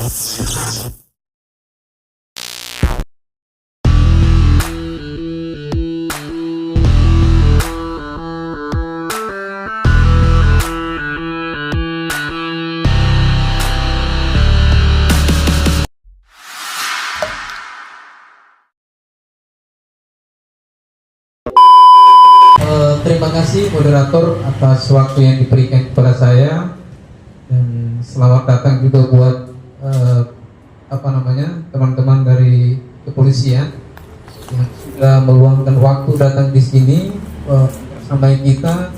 Terima kasih moderator atas waktu yang diberikan kepada saya, dan selamat datang juga buat teman-teman dari kepolisian yang sudah meluangkan waktu datang di sini bersama kita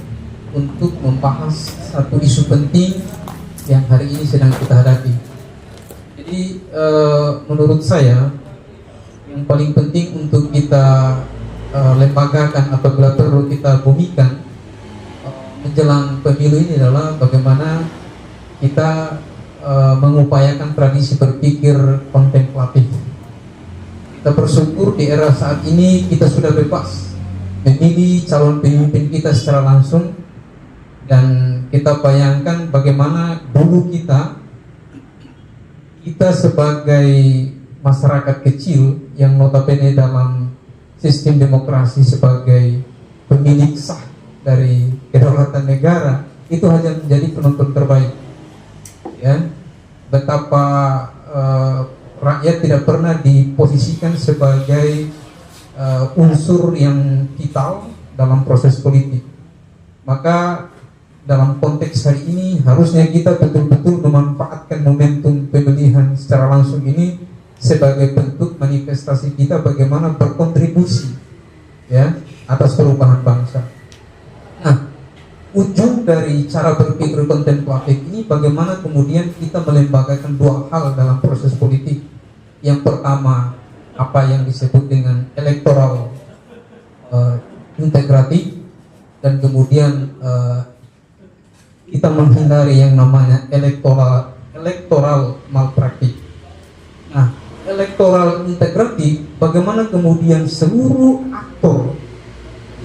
untuk membahas satu isu penting yang hari ini sedang kita hadapi. Jadi menurut saya yang paling penting untuk kita lembagakan atau bila perlu kita bumikan menjelang pemilu ini adalah bagaimana kita mengupayakan tradisi berpikir kontemplatif. Kita bersyukur di era saat ini kita sudah bebas memilih calon pemimpin kita secara langsung, dan kita bayangkan bagaimana dulu kita sebagai masyarakat kecil yang notabene dalam sistem demokrasi sebagai pemilik sah dari kedaulatan negara itu hanya menjadi penonton terbaik, ya. Betapa rakyat tidak pernah diposisikan sebagai unsur yang vital dalam proses politik. Maka dalam konteks hari ini harusnya kita betul-betul memanfaatkan momentum pemilihan secara langsung ini sebagai bentuk manifestasi kita bagaimana berkontribusi, ya, atas perubahan bangsa. Nah, ujung dari cara berpikir kontemplatif ini bagaimana kemudian kita melembagakan dua hal dalam proses politik. Yang pertama, apa yang disebut dengan elektoral integratif, dan kemudian kita menghindari yang namanya elektoral malpraktik. Nah, elektoral integratif, bagaimana kemudian seluruh aktor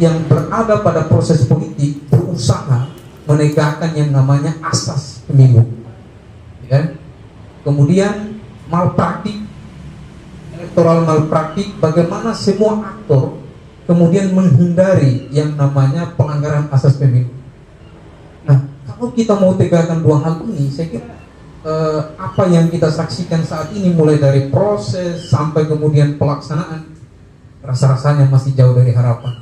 yang berada pada proses politik berusaha menegakkan yang namanya asas pemilu, ya. Kemudian malpraktik, elektoral malpraktik, bagaimana semua aktor kemudian menghindari yang namanya pelanggaran asas pemilu. Nah, kalau kita mau tegakkan dua hal ini, saya kira apa yang kita saksikan saat ini mulai dari proses sampai kemudian pelaksanaan rasa-rasanya masih jauh dari harapan.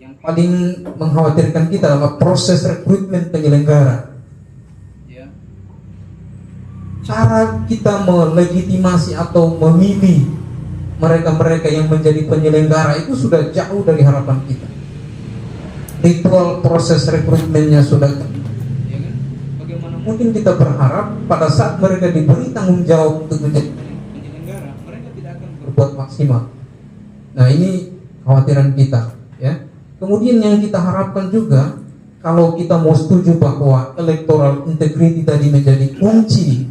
Yang paling mengkhawatirkan kita adalah proses rekrutmen penyelenggara, ya. Cara kita melegitimasi atau memilih mereka-mereka yang menjadi penyelenggara itu sudah jauh dari harapan kita. Ritual proses rekrutmennya sudah, mungkin kita berharap pada saat mereka diberi tanggung jawab untuk menjadi penyelenggara, mereka tidak akan berbuat maksimal. Nah, ini kekhawatiran kita, ya. Kemudian yang kita harapkan juga, kalau kita mau setuju bahwa electoral integrity tadi menjadi kunci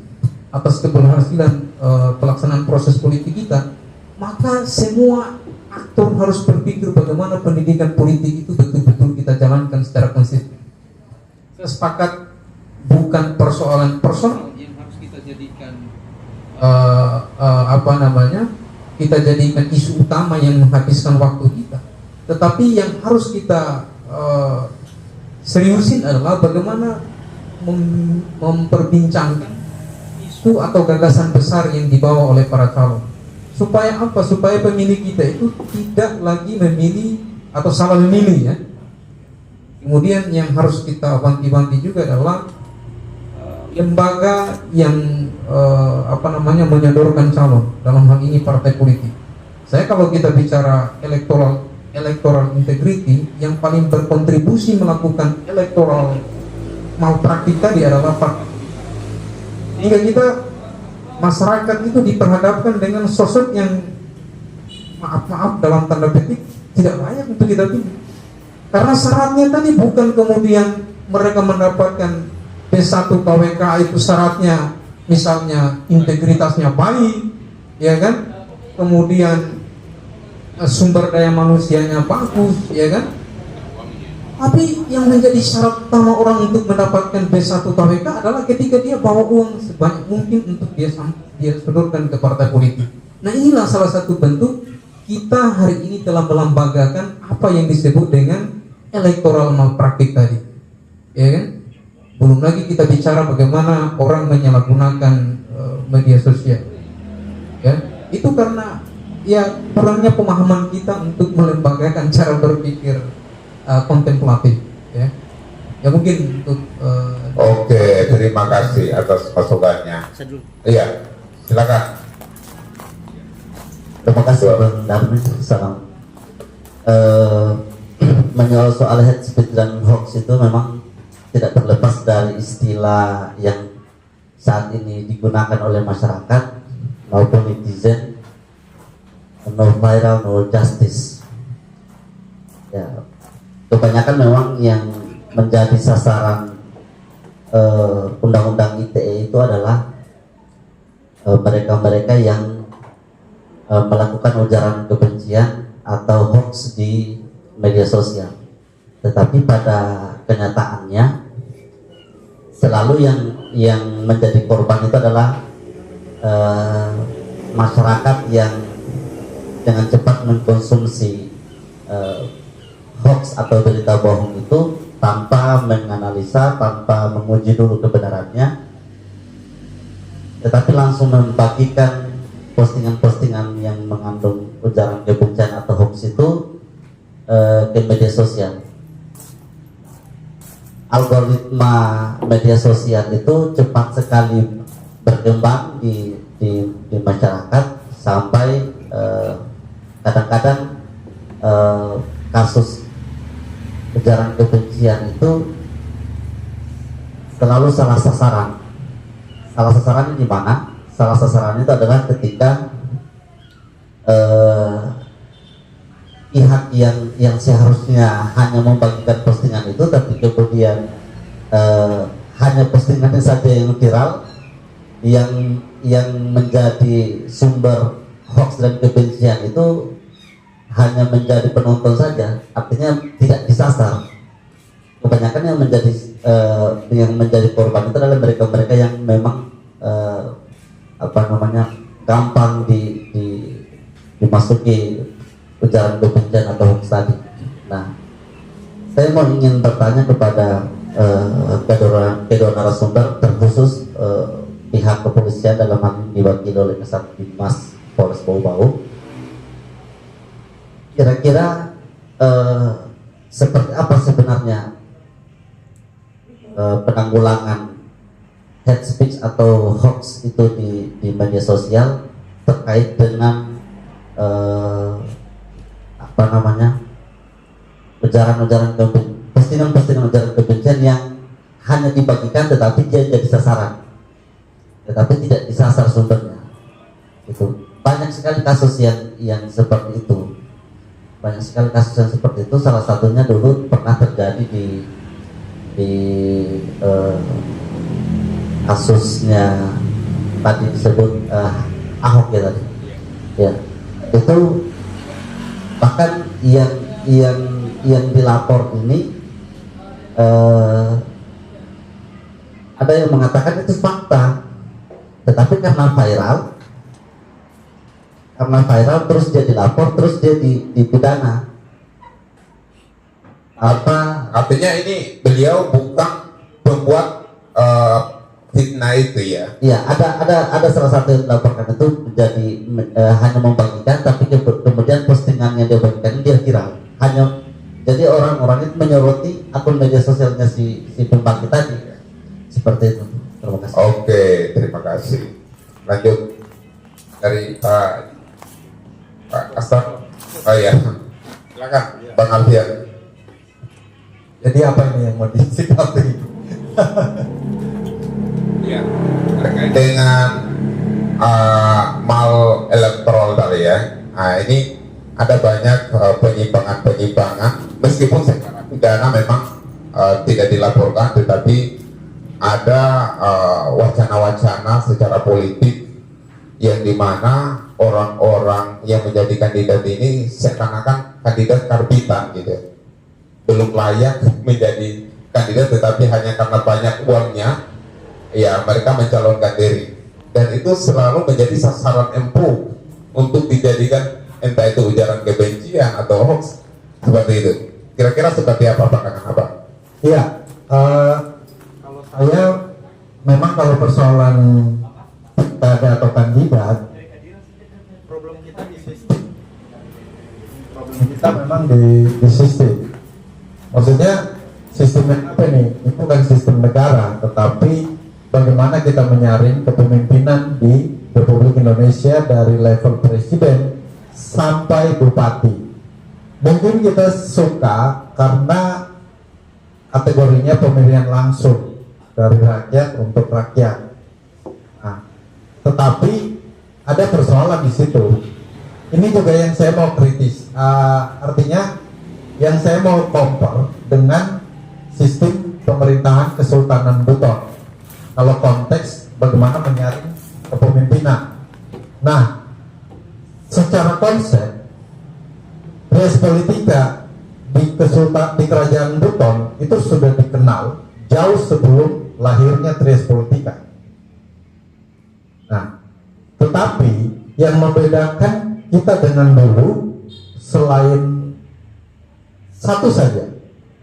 atas keberhasilan pelaksanaan proses politik kita, maka semua aktor harus berpikir bagaimana pendidikan politik itu betul-betul kita jalankan secara konsisten. Saya sepakat, bukan persoalan personal yang harus kita jadikan kita jadikan isu utama yang menghabiskan waktu kita, tetapi yang harus kita seriusin adalah bagaimana memperbincangkan isu atau gagasan besar yang dibawa oleh para calon. Supaya apa? Supaya pemilih kita itu tidak lagi memilih atau salah memilih, ya. Kemudian yang harus kita wanti-wanti juga adalah lembaga yang menyodorkan calon, dalam hal ini partai politik. Saya kalau kita bicara electoral integrity, yang paling berkontribusi melakukan electoral malpraktik tadi adalah partai. Hingga kita masyarakat itu diperhadapkan dengan sosok yang maaf dalam tanda petik tidak layak untuk kita pilih. Karena syaratnya tadi bukan kemudian mereka mendapatkan P1 KWK itu syaratnya misalnya integritasnya baik, ya kan? Kemudian sumber daya manusianya bagus, ya kan? Tapi yang menjadi syarat utama orang untuk mendapatkan B1 KWK adalah ketika dia bawa uang sebanyak mungkin untuk dia sodorkan ke partai politik. Nah, inilah salah satu bentuk kita hari ini telah melambagakan apa yang disebut dengan electoral malpraktik tadi, ya kan? Belum lagi kita bicara bagaimana orang menyalahgunakan media sosial, ya. Itu karena ya kurangnya pemahaman kita untuk melembagakan cara berpikir kontemplatif, ya. Ya mungkin untuk Oke, terima kasih atas masukannya. Iya, silakan. Terima kasih Bang Darmin. Salam. Menyoal soal hate speech dan hoax itu memang tidak terlepas dari istilah yang saat ini digunakan oleh masyarakat maupun netizen, no viral, no justice. Ya, kebanyakan memang yang menjadi sasaran undang-undang ITE itu adalah mereka-mereka yang melakukan ujaran kebencian atau hoax di media sosial. Tetapi pada kenyataannya selalu yang menjadi korban itu adalah masyarakat yang dengan cepat mengkonsumsi hoax atau berita bohong itu tanpa menganalisa, tanpa menguji dulu kebenarannya, tetapi langsung membagikan postingan-postingan yang mengandung ujaran kebencian atau hoax itu ke media sosial. Algoritma media sosial itu cepat sekali berkembang di masyarakat sampai kadang-kadang kasus ujaran kebencian itu selalu salah sasaran. Salah sasarannya di mana? Salah sasaran itu adalah ketika pihak yang seharusnya hanya membagikan postingan itu, tapi kemudian hanya postingannya saja yang viral, yang menjadi sumber hoax dan kebencian itu hanya menjadi penonton saja, artinya tidak disasar. Kebanyakan yang menjadi korban itu adalah mereka-mereka yang memang gampang dimasuki ujaran kebencian atau hoax tadi. Nah, saya ingin bertanya kepada kedua narasumber, terkhusus pihak kepolisian dalam hal ini diwakili oleh Kasat Binmas Polres Bau-Bau. Kira-kira seperti apa sebenarnya penanggulangan hate speech atau hoax itu di media sosial terkait dengan ujaran-ujaran postingan-postingan ujaran kebencian yang hanya dibagikan tetapi dia jadi sasaran, tetapi tidak disasar sumbernya. Itu banyak sekali kasus yang seperti itu. Banyak sekali kasus yang seperti itu. Salah satunya dulu pernah terjadi di kasusnya tadi disebut Ahok ya tadi. Ya, itu bahkan yang dilapor ini ada yang mengatakan itu fakta, tetapi karena viral terus dia dilapor, terus dia dipidana. Artinya ini beliau bukan pembuat fitnah itu ya? Iya, ada salah satu yang dilaporkan itu menjadi hanya membagikan, tapi kemudian postingan yang dia bagikan dia viral. Hanya jadi orang-orang itu menyoroti akun media sosialnya si pembagi tadi. Seperti itu. Terima kasih. Oke, terima kasih. Lanjut dari Pak Astar. Oh ya, silakan Bang Alfian. Jadi apa ini yang mau disikapi? Ya, terkait dengan mal elektoral tadi ya. Nah, ini ada banyak penyimpangan meskipun secara pidana memang tidak dilaporkan, tetapi ada wacana-wacana secara politik yang dimana orang-orang yang menjadi kandidat ini seakan-akan kandidat karbitan gitu. belum layak menjadi kandidat, tetapi hanya karena banyak uangnya, ya mereka mencalonkan diri. Dan itu selalu menjadi sasaran empuk untuk dijadikan entah itu ujaran kebencian atau hoax seperti itu. Kira-kira seperti apa pandangan Abang? Iya, kalau saya memang kalau persoalan pilkada atau kandidat, problem kita di sistem. Problem kita memang di sistem. Maksudnya sistemnya apa nih? Itu bukan sistem negara, tetapi bagaimana kita menyaring kepemimpinan di Republik Indonesia dari level presiden sampai bupati. Mungkin kita suka karena kategorinya pemilihan langsung dari rakyat untuk rakyat. Nah, tetapi ada persoalan di situ. Ini juga yang saya mau kritis. Artinya yang saya mau compare dengan sistem pemerintahan Kesultanan Buton. Kalau konteks bagaimana menyaring kepemimpinan. Nah, secara konsep res politika di kerajaan Buton itu sudah dikenal jauh sebelum lahirnya res politika. Nah, tetapi yang membedakan kita dengan dulu selain satu saja,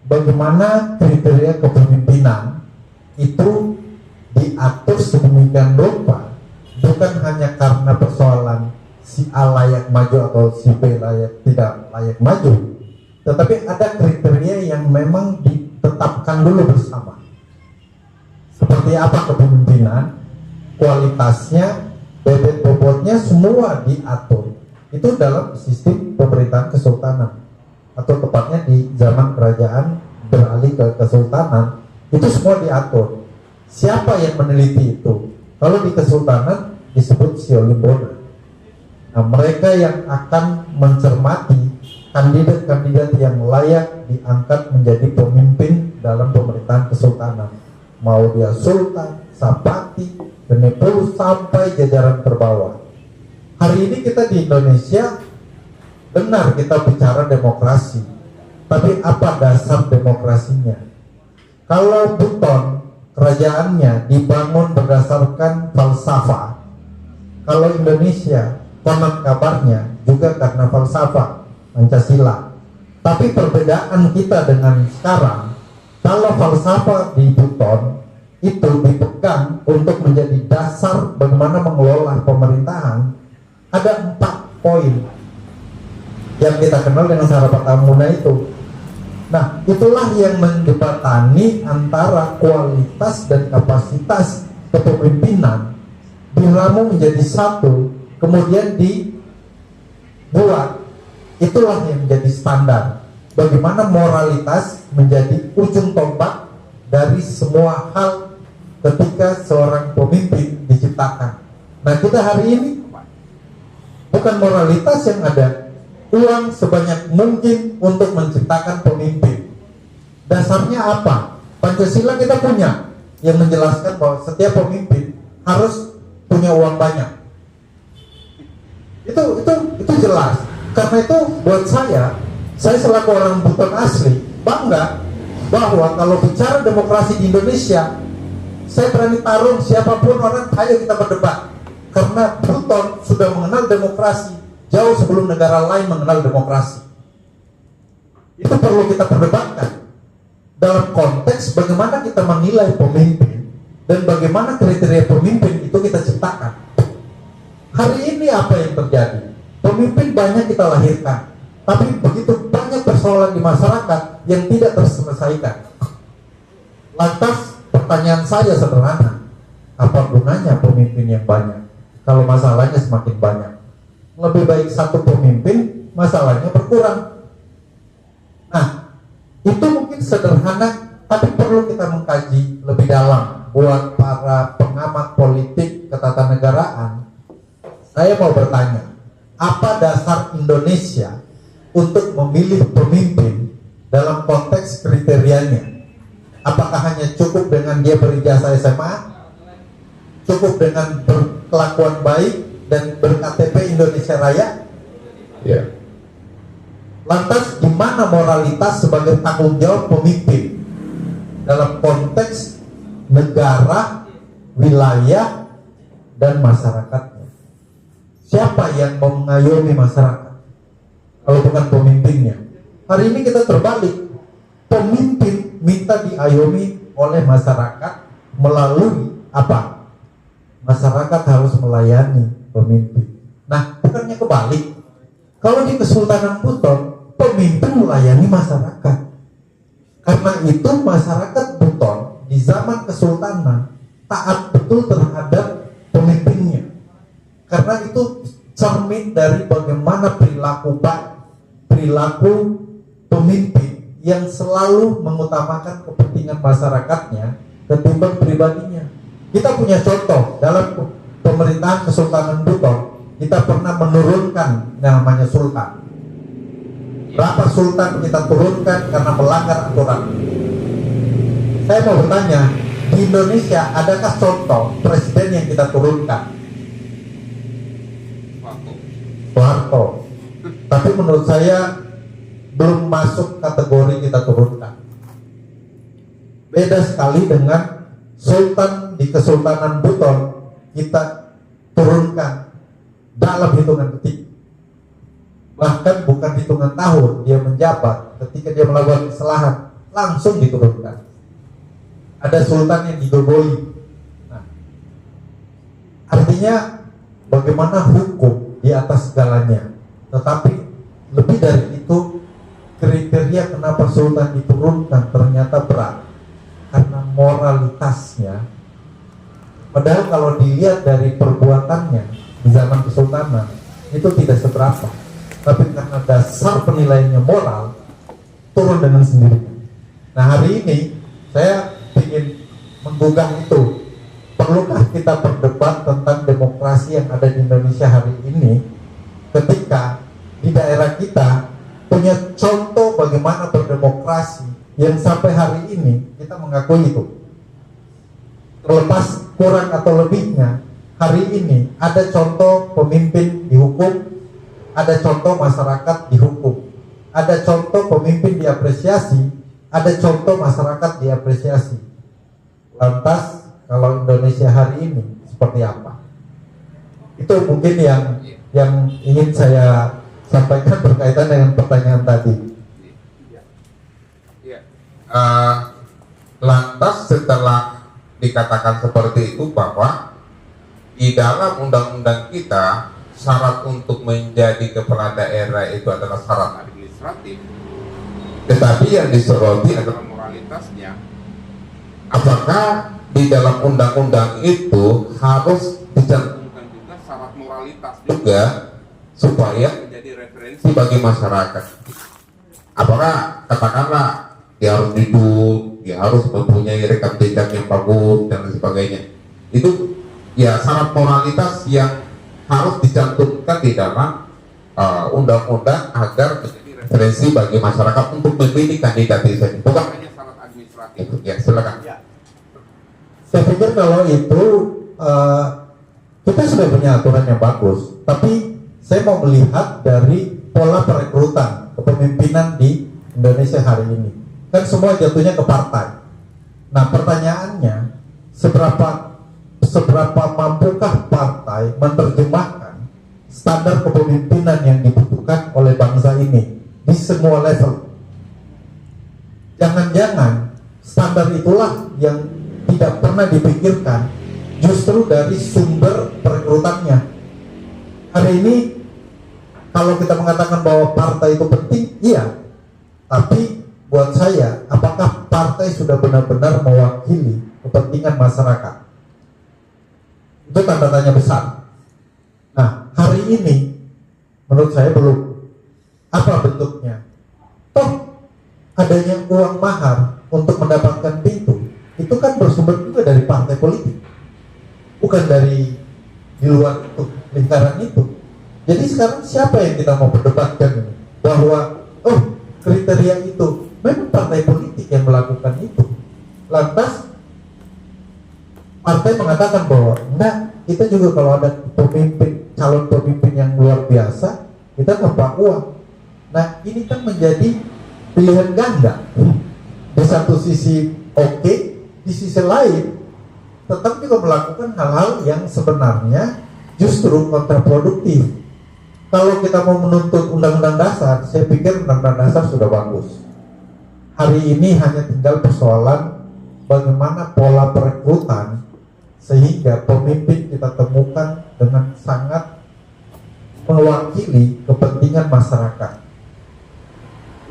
bagaimana kriteria kepemimpinan itu diatur sedemikian rupa, bukan hanya karena persoalan si A layak maju atau si B tidak layak maju, tetapi ada kriteria yang memang ditetapkan dulu bersama. Seperti apa kepemimpinan, kualitasnya, bobot bobotnya semua diatur. Itu dalam sistem pemerintahan kesultanan, atau tepatnya di zaman kerajaan beralih ke kesultanan, itu semua diatur. Siapa yang meneliti itu? Kalau di kesultanan disebut Siolimbona. Nah, mereka yang akan mencermati kandidat-kandidat yang layak diangkat menjadi pemimpin dalam pemerintahan kesultanan. Mau dia sultan, sapati, benepul, sampai jajaran terbawah. Hari ini kita di Indonesia, benar kita bicara demokrasi, tapi apa dasar demokrasinya? Kalau Buton, kerajaannya dibangun berdasarkan falsafah, kalau Indonesia konon kabarnya juga karena falsafah Pancasila. Tapi perbedaan kita dengan sekarang, kalau falsafah di Buton itu dipegang untuk menjadi dasar bagaimana mengelola pemerintahan, ada 4 poin yang kita kenal dengan Sarapat Amuna itu. Nah, itulah yang menjembatani antara kualitas dan kapasitas kepemimpinan diramu menjadi satu, kemudian dibuat. Itulah yang menjadi standar. Bagaimana moralitas menjadi ujung tombak dari semua hal ketika seorang pemimpin diciptakan. Nah, kita hari ini bukan moralitas yang ada, uang sebanyak mungkin untuk menciptakan pemimpin. Dasarnya apa? Pancasila kita punya yang menjelaskan bahwa setiap pemimpin harus punya uang banyak. Itu jelas. Karena itu buat saya selaku orang Buton asli bangga bahwa kalau bicara demokrasi di Indonesia, saya berani taruh siapapun orang, ayo kita berdebat. Karena Buton sudah mengenal demokrasi jauh sebelum negara lain mengenal demokrasi. Itu perlu kita perdebatkan dalam konteks bagaimana kita menilai pemimpin dan bagaimana kriteria pemimpin itu kita ciptakan. Hari ini apa yang terjadi? Pemimpin banyak kita lahirkan, tapi begitu banyak persoalan di masyarakat yang tidak terselesaikan. Lantas pertanyaan saya sederhana, apa gunanya pemimpin yang banyak kalau masalahnya semakin banyak? Lebih baik satu pemimpin, masalahnya berkurang. Nah, itu mungkin sederhana, tapi perlu kita mengkaji lebih dalam. Buat para pengamat politik ketatanegaraan, saya mau bertanya, apa dasar Indonesia untuk memilih pemimpin dalam konteks kriterianya? Apakah hanya cukup dengan dia berijazah SMA? Cukup dengan berkelakuan baik dan ber-KTP Indonesia Raya? Ya. Lantas di mana moralitas sebagai tanggung jawab pemimpin dalam konteks negara, wilayah, dan masyarakatnya? Siapa yang mau mengayomi masyarakat kalau bukan pemimpinnya? Hari ini kita terbalik, pemimpin minta diayomi oleh masyarakat melalui apa? Masyarakat harus melayani pemimpin. Nah, bukannya kebalik. Kalau di Kesultanan Buton, pemimpin melayani masyarakat. Karena itu masyarakat Buton di zaman Kesultanan taat betul terhadap pemimpinnya. Karena itu cermin dari bagaimana perilaku pemimpin yang selalu mengutamakan kepentingan masyarakatnya ketimbang pribadinya. Kita punya contoh dalam pemerintahan Kesultanan Buton, kita pernah menurunkan namanya sultan. Berapa sultan kita turunkan karena melanggar aturan? Saya mau bertanya, di Indonesia adakah contoh presiden yang kita turunkan? Soeharto. Tapi menurut saya belum masuk kategori kita turunkan. Beda sekali dengan sultan di Kesultanan Buton, kita turunkan dalam hitungan detik. Bahkan bukan hitungan tahun dia menjabat, ketika dia melakukan kesalahan langsung diturunkan. Ada sultan yang digogoli. Nah, artinya bagaimana hukum di atas segalanya. Tetapi lebih dari itu, kriteria kenapa sultan diturunkan ternyata berat karena moralitasnya. Padahal kalau dilihat dari perbuatannya di zaman Kesultanan itu tidak seberapa, tapi karena dasar penilaiannya moral turun dengan sendirinya. Nah, hari ini saya ingin menggugah itu. Perlukah kita berdebat tentang demokrasi yang ada di Indonesia hari ini ketika di daerah kita punya contoh bagaimana berdemokrasi yang sampai hari ini kita mengakui itu. Terlepas kurang atau lebihnya, hari ini ada contoh pemimpin dihukum, ada contoh masyarakat dihukum, ada contoh pemimpin diapresiasi, ada contoh masyarakat diapresiasi. Lantas kalau Indonesia hari ini seperti apa? Itu mungkin yang ingin saya sampaikan berkaitan dengan pertanyaan tadi. Lantas setelah dikatakan seperti itu bahwa di dalam undang-undang kita syarat untuk menjadi kepala daerah itu adalah syarat administratif, tetapi yang disoroti adalah moralitasnya. Apakah di dalam undang-undang itu harus dicantumkan juga syarat moralitas juga supaya menjadi referensi bagi masyarakat? Apakah katakanlah dia harus duduk, dia harus mempunyai rekam jejak yang bagus dan lain sebagainya? Itu ya syarat moralitas yang harus dicantumkan di dalam undang-undang agar menjadi referensi bagi masyarakat untuk memilih kandidat itu. Bukan hanya syarat administratif. Ya, silakan. Saya pikir kalau itu kita sudah punya aturan yang bagus, tapi saya mau melihat dari pola perekrutan kepemimpinan di Indonesia hari ini. Kan semua jatuhnya ke partai. Nah, pertanyaannya seberapa mampukah partai menerjemahkan standar kepemimpinan yang dibutuhkan oleh bangsa ini di semua level? Jangan-jangan standar itulah yang tidak pernah dipikirkan justru dari sumber perekrutannya. Hari ini kalau kita mengatakan bahwa partai itu penting, iya. Tapi buat saya, apakah partai sudah benar-benar mewakili kepentingan masyarakat? Itu tanda tanya besar. Nah, hari ini menurut saya belum. Apa bentuknya? Toh adanya uang mahar untuk mendapatkan pintu, itu kan bersumber juga dari partai politik, bukan dari di luar itu, lingkaran itu. Jadi sekarang siapa yang kita mau perdebatkan ini? Bahwa kriteria itu memang partai politik yang melakukan itu. Lantas partai mengatakan bahwa enggak, kita juga kalau ada pemimpin, calon pemimpin yang luar biasa, kita tanpa uang. Nah, ini kan menjadi pilihan ganda. Di satu sisi oke, di sisi lain tetap juga melakukan hal-hal yang sebenarnya justru kontraproduktif. Kalau kita mau menuntut undang-undang dasar, saya pikir undang-undang dasar sudah bagus. Hari ini hanya tinggal persoalan bagaimana pola perekrutan sehingga pemimpin kita temukan dengan sangat mewakili kepentingan masyarakat.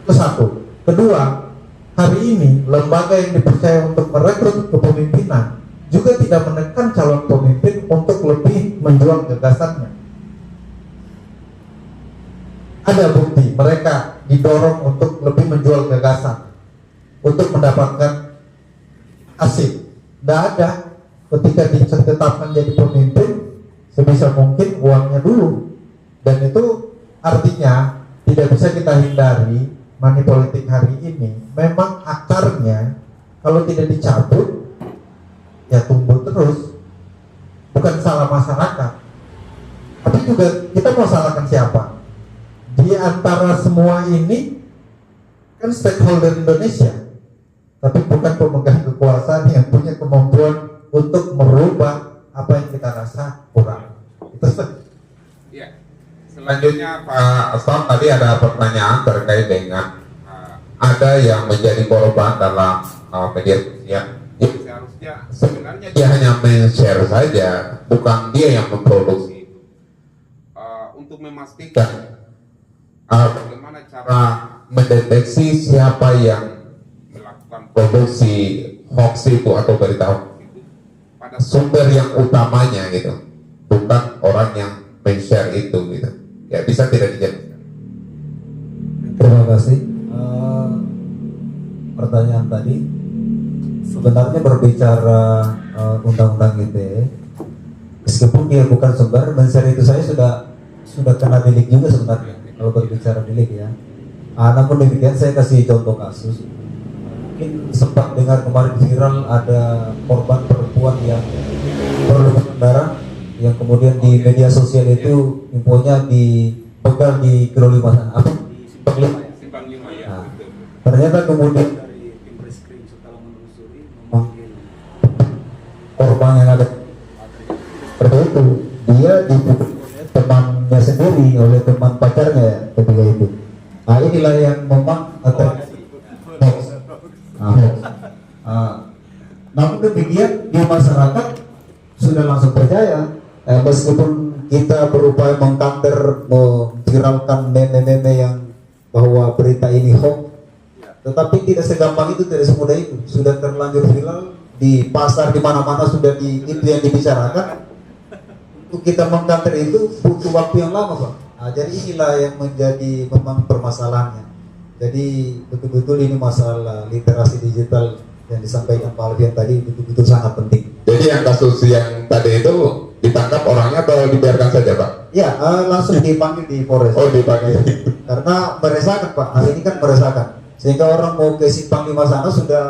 Itu satu. Kedua, hari ini lembaga yang dipercaya untuk merekrut kepemimpinan juga tidak menekan calon pemimpin untuk lebih menjual gagasannya. Ada bukti mereka didorong untuk lebih menjual gagasan untuk mendapatkan hasil. Tidak ada. Ketika ditetapkan jadi pemimpin, sebisa mungkin uangnya dulu. Dan itu artinya tidak bisa kita hindari money politik hari ini. Memang akarnya kalau tidak dicabut ya tumbuh terus. Bukan salah masyarakat, tapi juga kita mau salahkan siapa? Di antara semua ini kan stakeholder Indonesia, tapi bukan pemegang kekuasaan yang punya kemampuan untuk merubah apa yang kita rasa kurang. Itu Ya. Selanjutnya Pak Aslam, tadi ada pertanyaan terkait dengan ada yang menjadi korban dalam media sosial. Ya, seharusnya sebenarnya dia hanya men-share saja, bukan dia yang memproduksi itu. Untuk memastikan bagaimana cara mendeteksi siapa yang melakukan produksi hoax itu atau berita hoax itu pada sumber yang utamanya gitu, bukan orang yang men-share itu gitu. Ya, bisa tidak dijelaskan? Terima kasih. Pertanyaan tadi sebenarnya berbicara undang-undang ITE, meskipun dia bukan sumber, men-share itu saya sudah kena delik juga sebenarnya kalau berbicara delik ya. Namun demikian saya kasih contoh kasus. Mungkin sempat dengar kemarin viral ada korban perempuan yang berlumuran darah, yang kemudian di media sosial itu infonya dipegang di Kilo 5 sana, apa? Simpang 5 ya? Simpang 5 ya. Nah, ternyata kemudian dari tim reskrim setelah menelusuri memanggil korban yang ada seperti itu, dia dipukul oleh temannya sendiri, oleh teman pacarnya ketika itu. Nah, inilah yang memang namun demikian di masyarakat sudah langsung percaya, meskipun kita berupaya mengkanter, memviralkan meme-meme yang bahwa berita ini hoax, tetapi tidak segampang itu, tidak semudah itu. Sudah terlanjur viral di pasar, di mana-mana sudah itu yang dibicarakan. Untuk kita mengkanter itu butuh waktu yang lama, Pak. Nah, jadi inilah yang menjadi memang permasalahannya. Jadi betul-betul ini masalah literasi digital yang disampaikan Pak Alfian tadi betul-betul sangat penting. Jadi yang kasus yang tadi itu ditangkap orangnya atau dibiarkan saja, Pak? Ya, langsung dipanggil di Polres. Oh, dipanggil. Karena meresahkan, Pak. Hal ini kan meresahkan. Sehingga orang mau ke Simpang 5 sana sudah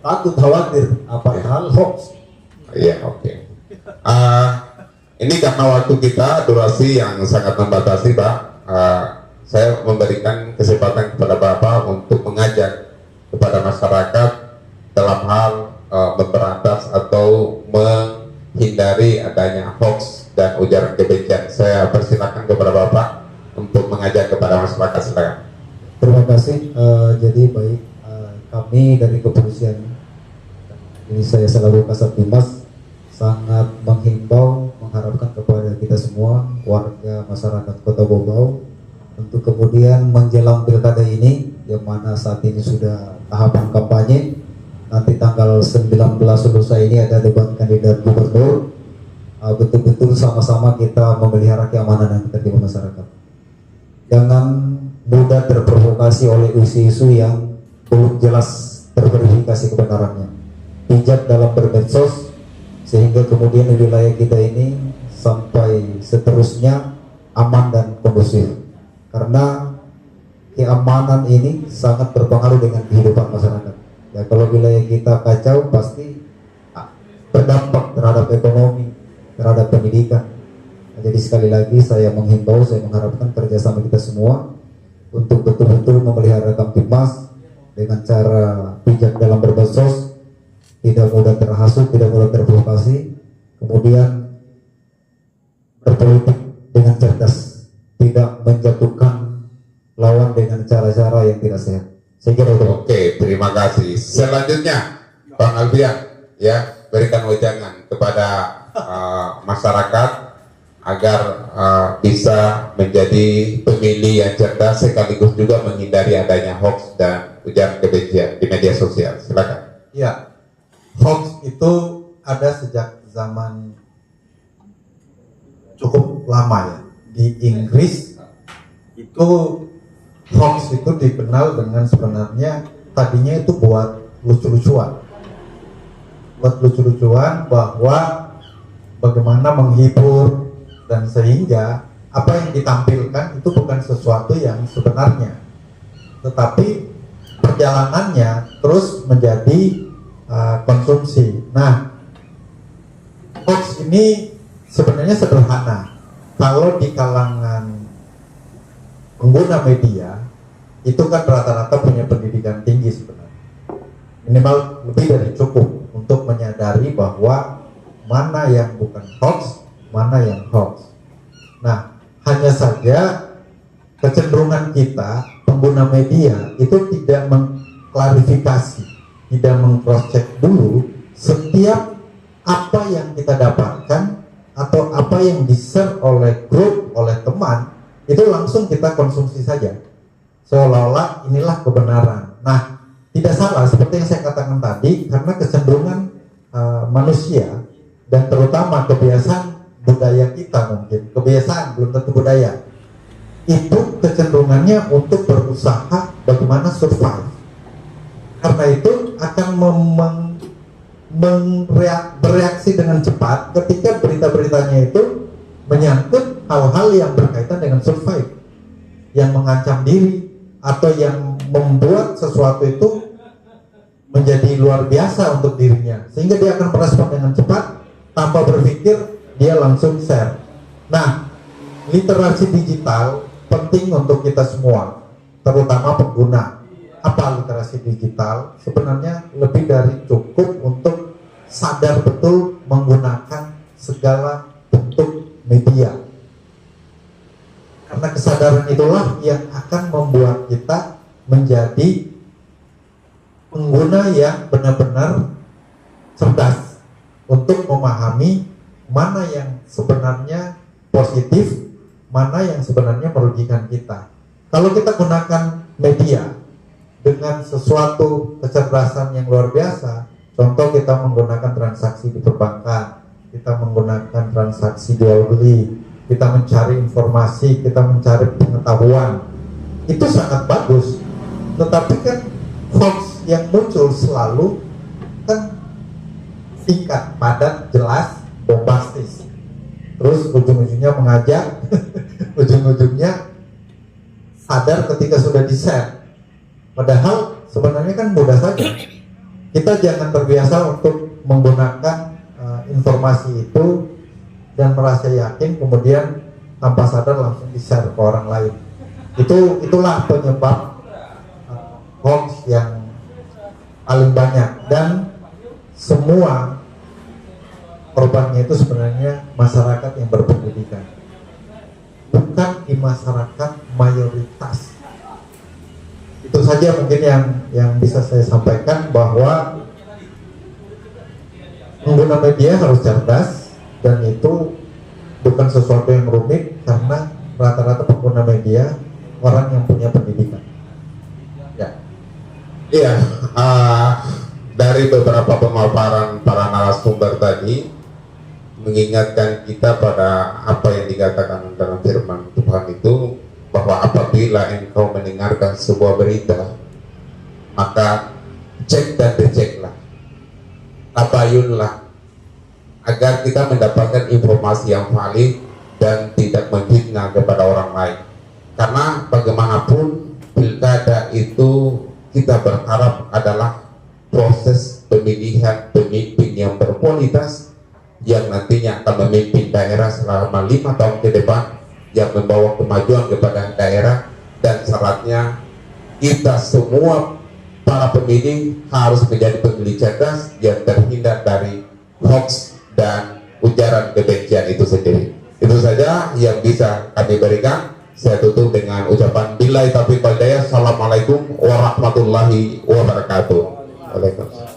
takut, khawatir apa hal hoax. Iya, oke. Ini karena waktu kita durasi yang sangat membatasi, Pak. Saya memberikan kesempatan kepada Bapak untuk mengajak kepada masyarakat dalam hal memberantas atau menghindari adanya hoax dan ujaran kebencian. Saya persilakan kepada Bapak untuk mengajak kepada masyarakat. Silakan. Terima kasih. Jadi baik, kami dari kepolisian, ini saya selaku Kasat Bimas, sangat menghimbau, mengharapkan kepada kita semua warga masyarakat Kota Bogau untuk kemudian menjelang pilkada ini, yang mana saat ini sudah tahapan kampanye. Nanti tanggal 19 selesai ini ada debat kandidat gubernur. Betul-betul sama-sama kita memelihara keamanan dan ketertiban masyarakat. Jangan mudah terprovokasi oleh isu-isu yang belum jelas terverifikasi kebenarannya. Bijak dalam bermedsos sehingga kemudian di wilayah kita ini sampai seterusnya aman dan kondusif. Karena keamanan ini sangat berpengaruh dengan kehidupan masyarakat. Ya, kalau wilayah kita kacau pasti berdampak terhadap ekonomi, terhadap pendidikan. Jadi sekali lagi saya menghimbau, saya mengharapkan kerjasama kita semua untuk betul-betul memelihara Kamtibmas dengan cara bijak dalam berbansos, tidak mudah terhasut, tidak mudah terprovokasi, kemudian berpolitik dengan cerdas, tidak menjatuhkan lawan dengan cara-cara yang tidak sehat. Saya kira itu. Oke, terima kasih. Selanjutnya, Bang Alfian, ya, berikan wejangan kepada masyarakat agar bisa menjadi pemilih yang cerdas sekaligus juga menghindari adanya hoax dan ujaran kebencian di media sosial. Silakan. Ya, hoax itu ada sejak zaman cukup lama ya. Di Inggris itu hoax itu dikenal dengan sebenarnya tadinya itu buat lucu-lucuan. Buat lucu-lucuan bahwa bagaimana menghibur dan sehingga apa yang ditampilkan itu bukan sesuatu yang sebenarnya. Tetapi perjalanannya terus menjadi konsumsi. Nah, hoax ini sebenarnya sederhana. Kalau di kalangan pengguna media itu kan rata-rata punya pendidikan tinggi sebenarnya, minimal lebih dari cukup untuk menyadari bahwa mana yang bukan hoax, mana yang hoax. Nah, hanya saja kecenderungan kita pengguna media itu tidak mengklarifikasi, tidak meng-cross check dulu setiap apa yang kita dapatkan atau apa yang di-share oleh grup, oleh teman, itu langsung kita konsumsi saja seolah-olah inilah kebenaran. Nah, tidak salah seperti yang saya katakan tadi, karena kecenderungan manusia dan terutama kebiasaan budaya kita, mungkin kebiasaan belum tentu budaya, itu kecenderungannya untuk berusaha bagaimana survive. Karena itu akan bereaksi dengan cepat ketika berita-beritanya itu menyangkut hal-hal yang berkaitan dengan survive, yang mengancam diri atau yang membuat sesuatu itu menjadi luar biasa untuk dirinya, sehingga dia akan merespon dengan cepat tanpa berpikir, dia langsung share. Nah, literasi digital penting untuk kita semua, terutama pengguna. Apa literasi digital? Sebenarnya lebih dari cukup untuk sadar betul menggunakan segala bentuk media. Karena kesadaran itulah yang akan membuat kita menjadi pengguna yang benar-benar cerdas untuk memahami mana yang sebenarnya positif, mana yang sebenarnya merugikan kita. Kalau kita gunakan media dengan sesuatu kecerdasan yang luar biasa, contoh kita menggunakan transaksi di perbankan, kita menggunakan transaksi jual beli, kita mencari informasi, kita mencari pengetahuan, itu sangat bagus. Tetapi kan hoax yang muncul selalu kan singkat, padat, jelas, bombastis, terus ujung-ujungnya mengajak ujung-ujungnya sadar ketika sudah di-share. Padahal sebenarnya kan mudah saja. Kita jangan terbiasa untuk menggunakan informasi itu dan merasa yakin kemudian tanpa sadar langsung di-share ke orang lain. Itulah penyebab hoax yang paling banyak, dan semua korbannya itu sebenarnya masyarakat yang berpendidikan, bukan di masyarakat mayoritas. Itu saja mungkin yang bisa saya sampaikan, bahwa pengguna media harus cerdas, dan itu bukan sesuatu yang rumit karena rata-rata pengguna media orang yang punya pendidikan. Ya. Iya, dari beberapa pemaparan para narasumber tadi mengingatkan kita pada apa yang dikatakan dalam firman Tuhan itu, bahwa apabila engkau mendengarkan sebuah berita, maka cek dan diceklah, tabayunlah, agar kita mendapatkan informasi yang valid dan tidak menfitnah kepada orang lain. Karena bagaimanapun pilkada itu kita berharap adalah proses pemilihan pemimpin yang berkualitas, yang nantinya akan memimpin daerah selama 5 tahun ke depan, yang membawa kemajuan kepada daerah dan syaratnya kita semua para pemilih harus menjadi pemilih cerdas yang terhindar dari hoax dan ujaran kebencian itu sendiri. Itu saja yang bisa kami berikan. Saya tutup dengan ucapan billahi taufiq wal hidayah. Assalamualaikum warahmatullahi wabarakatuh. Waalaikumsalam.